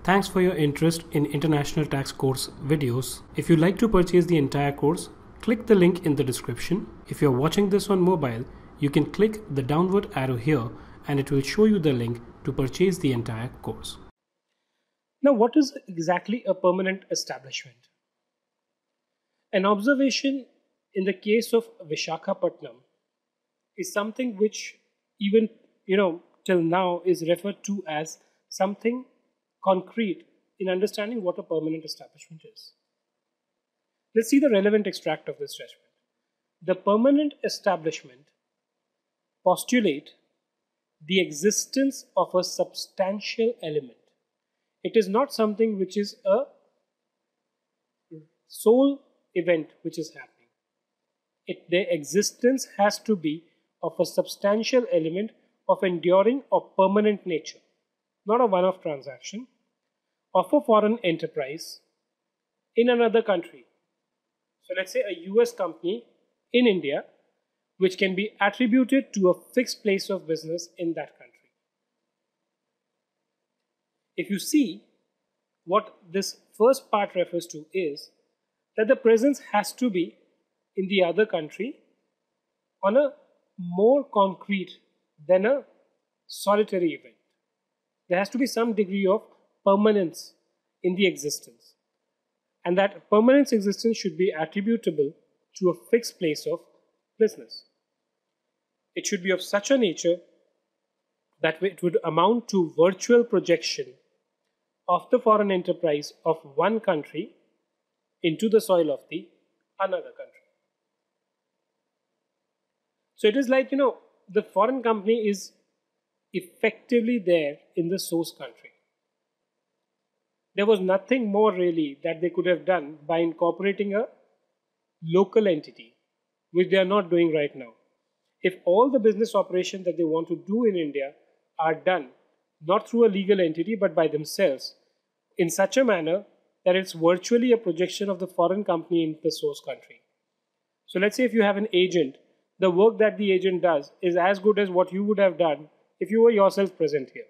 Thanks for your interest in International Tax course videos. If you'd like to purchase the entire course, click the link in the description. If you're watching this on mobile, you can click the downward arrow here and it will show you the link to purchase the entire course. Now, what is exactly a permanent establishment? An observation in the case of Vishakhapatnam is something which even till now is referred to as something concrete in understanding what a permanent establishment is. Let's see the relevant extract of this judgment. The permanent establishment postulate the existence of a substantial element. It is not something which is a sole event which is happening. Their existence has to be of a substantial element of enduring or permanent nature, not a one-off transaction, of a foreign enterprise in another country. So let's say a US company in India, which can be attributed to a fixed place of business in that country. If you see, what this first part refers to is that the presence has to be in the other country on a more concrete than a solitary event. There has to be some degree of permanence in the existence, and that permanence existence should be attributable to a fixed place of business. It should be of such a nature that it would amount to virtual projection of the foreign enterprise of one country into the soil of the another country. So it is like, the foreign company is effectively there in the source country. There was nothing more really that they could have done by incorporating a local entity, which they are not doing right now. If all the business operations that they want to do in India are done not through a legal entity but by themselves in such a manner that it's virtually a projection of the foreign company in the source country. So let's say if you have an agent, the work that the agent does is as good as what you would have done if you were yourself present here.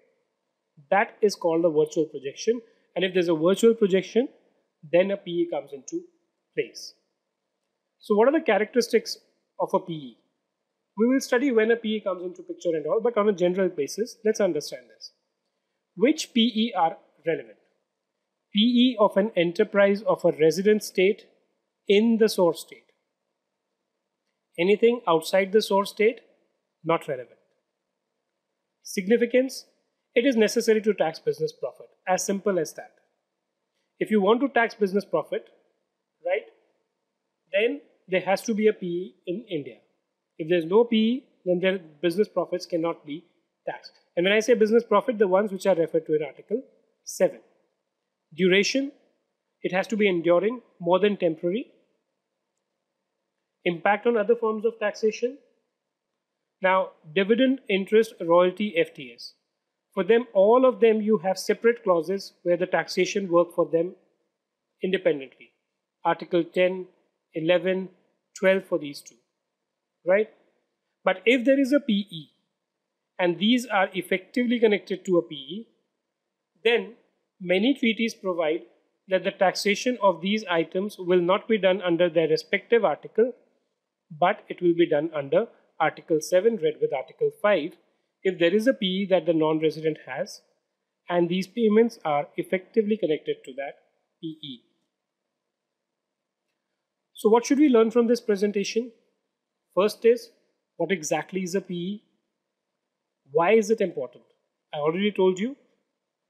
That is called a virtual projection, and if there's a virtual projection, then a PE comes into place. So what are the characteristics of a PE? We will study when a PE comes into picture and all, but on a general basis, let's understand this. Which PE are relevant? PE of an enterprise of a resident state in the source state. Anything outside the source state, not relevant. Significance, it is necessary to tax business profit. As simple as that. If you want to tax business profit, right, then there has to be a PE in India. If there's no PE, then their business profits cannot be taxed. And when I say business profit, the ones which are referred to in Article 7. Duration, it has to be enduring, more than temporary. Impact on other forms of taxation. Now, dividend, interest, royalty, FTS. For them, all of them, you have separate clauses where the taxation work for them independently. Article 10, 11, 12 for these two, right? But if there is a PE, and these are effectively connected to a PE, then many treaties provide that the taxation of these items will not be done under their respective article, but it will be done under Article 7 read with Article 5 if there is a PE that the non-resident has and these payments are effectively connected to that PE. So what should we learn from this presentation? First is, what exactly is a PE? Why is it important? I already told you,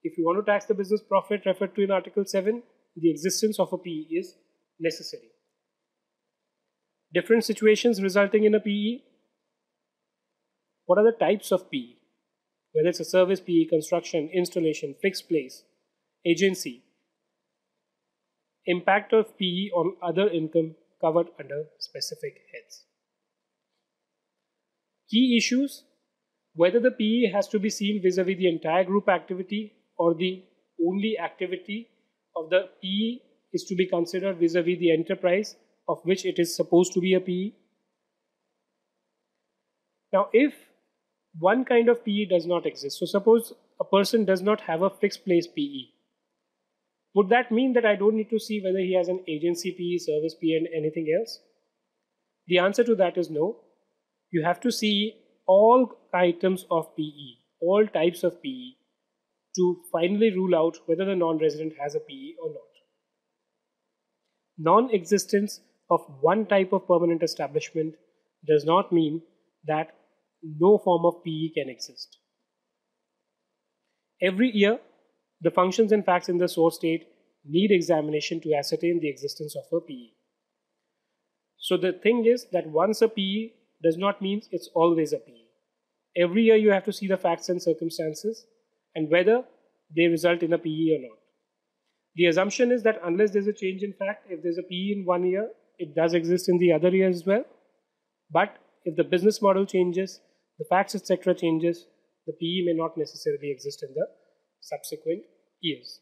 if you want to tax the business profit referred to in Article 7, the existence of a PE is necessary. Different situations resulting in a PE. What are the types of PE? Whether it's a service PE, construction, installation, fixed place, agency. Impact of PE on other income covered under specific heads. Key issues, whether the PE has to be seen vis-a-vis the entire group activity or the only activity of the PE is to be considered vis-a-vis the enterprise of which it is supposed to be a PE. Now, if one kind of PE does not exist, so suppose a person does not have a fixed place PE, Would that mean that I don't need to see whether he has an agency PE, service PE, and anything else? The answer to that is no. You have to see all items of PE, all types of PE, to finally rule out whether the non-resident has a PE or not. Non-existence of one type of permanent establishment does not mean that no form of PE can exist. Every year, the functions and facts in the source state need examination to ascertain the existence of a PE. So the thing is that once a PE does not mean it's always a PE. Every year you have to see the facts and circumstances and whether they result in a PE or not. The assumption is that unless there's a change in fact, if there's a PE in one year, it does exist in the other year as well. But if the business model changes, the facts etc. changes, the PE may not necessarily exist in the subsequent years.